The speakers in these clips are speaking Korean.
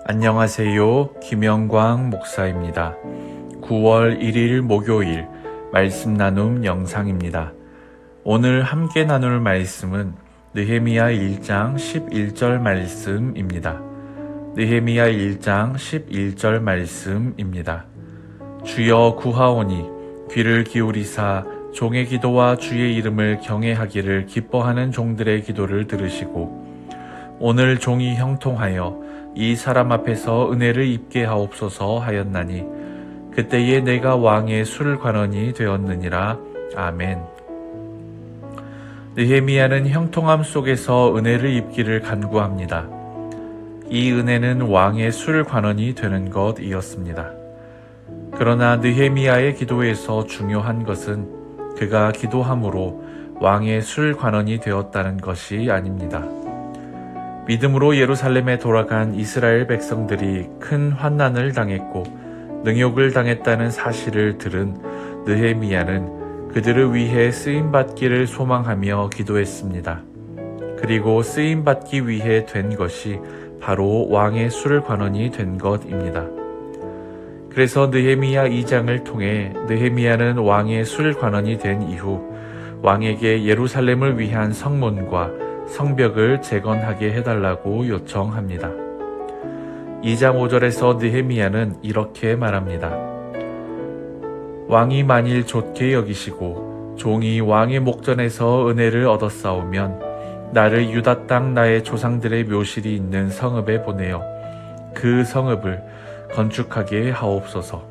안녕하세요. 김영광 목사입니다. 9월 1일 목요일 말씀 나눔 영상입니다. 오늘 함께 나눌 말씀은 느헤미야 1장 11절 말씀입니다. 느헤미야 1장 11절 말씀입니다. 주여 구하오니 귀를 기울이사 종의 기도와 주의 이름을 경외하기를 기뻐하는 종들의 기도를 들으시고 오늘 종이 형통하여 이 사람 앞에서 은혜를 입게 하옵소서 하였나니 그때에 내가 왕의 술관원이 되었느니라. 아멘. 느헤미야는 형통함 속에서 은혜를 입기를 간구합니다. 이 은혜는 왕의 술관원이 되는 것이었습니다. 그러나 느헤미야의 기도에서 중요한 것은 그가 기도함으로 왕의 술관원이 되었다는 것이 아닙니다. 믿음으로 예루살렘에 돌아간 이스라엘 백성들이 큰 환난을 당했고 능욕을 당했다는 사실을 들은 느헤미야는 그들을 위해 쓰임받기를 소망하며 기도했습니다. 그리고 쓰임받기 위해 된 것이 바로 왕의 술관원이 된 것입니다. 그래서 느헤미야 2장을 통해 느헤미야는 왕의 술관원이 된 이후 왕에게 예루살렘을 위한 성문과 성벽을 재건하게 해달라고 요청합니다. 2장 5절에서 느헤미야는 이렇게 말합니다. 왕이 만일 좋게 여기시고 종이 왕의 목전에서 은혜를 얻었사오면 나를 유다 땅 나의 조상들의 묘실이 있는 성읍에 보내어 그 성읍을 건축하게 하옵소서.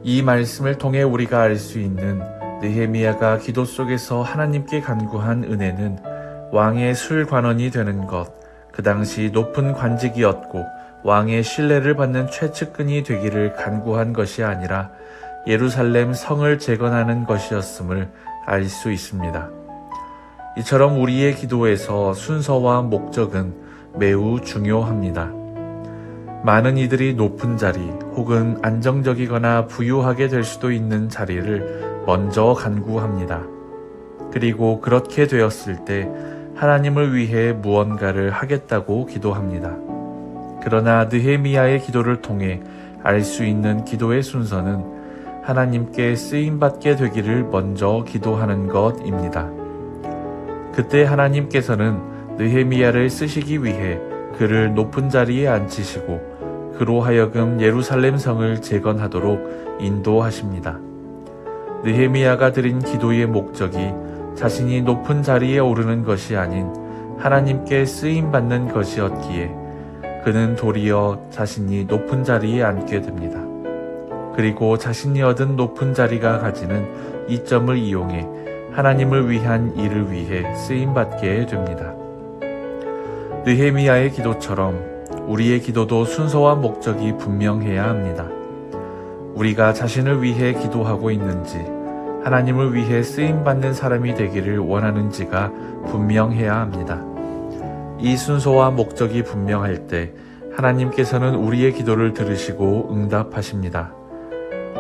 이 말씀을 통해 우리가 알 수 있는 느헤미야가 기도 속에서 하나님께 간구한 은혜는 왕의 술관원이 되는 것, 그 당시 높은 관직이었고 왕의 신뢰를 받는 최측근이 되기를 간구한 것이 아니라 예루살렘 성을 재건하는 것이었음을 알 수 있습니다. 이처럼 우리의 기도에서 순서와 목적은 매우 중요합니다. 많은 이들이 높은 자리 혹은 안정적이거나 부유하게 될 수도 있는 자리를 먼저 간구합니다. 그리고 그렇게 되었을 때 하나님을 위해 무언가를 하겠다고 기도합니다. 그러나 느헤미야의 기도를 통해 알 수 있는 기도의 순서는 하나님께 쓰임받게 되기를 먼저 기도하는 것입니다. 그때 하나님께서는 느헤미야를 쓰시기 위해 그를 높은 자리에 앉히시고 그로 하여금 예루살렘 성을 재건하도록 인도하십니다. 느헤미야가 드린 기도의 목적이 자신이 높은 자리에 오르는 것이 아닌 하나님께 쓰임받는 것이었기에 그는 도리어 자신이 높은 자리에 앉게 됩니다. 그리고 자신이 얻은 높은 자리가 가지는 이점을 이용해 하나님을 위한 일을 위해 쓰임받게 됩니다. 느헤미야의 기도처럼 우리의 기도도 순서와 목적이 분명해야 합니다. 우리가 자신을 위해 기도하고 있는지 하나님을 위해 쓰임받는 사람이 되기를 원하는지가 분명해야 합니다. 이 순서와 목적이 분명할 때 하나님께서는 우리의 기도를 들으시고 응답하십니다.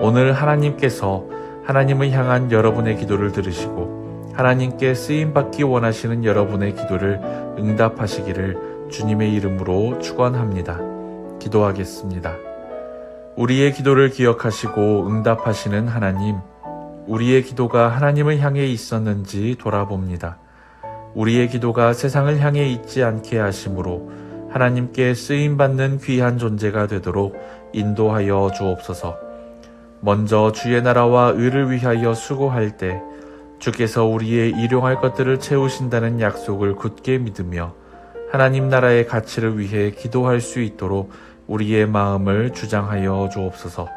오늘 하나님께서 하나님을 향한 여러분의 기도를 들으시고 하나님께 쓰임받기 원하시는 여러분의 기도를 응답하시기를 주님의 이름으로 축원합니다. 기도하겠습니다. 우리의 기도를 기억하시고 응답하시는 하나님, 우리의 기도가 하나님을 향해 있었는지 돌아봅니다. 우리의 기도가 세상을 향해 있지 않게 하심으로 하나님께 쓰임받는 귀한 존재가 되도록 인도하여 주옵소서. 먼저 주의 나라와 의를 위하여 수고할 때 주께서 우리의 일용할 것들을 채우신다는 약속을 굳게 믿으며 하나님 나라의 가치를 위해 기도할 수 있도록 우리의 마음을 주장하여 주옵소서.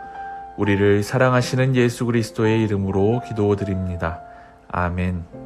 우리를 사랑하시는 예수 그리스도의 이름으로 기도드립니다. 아멘.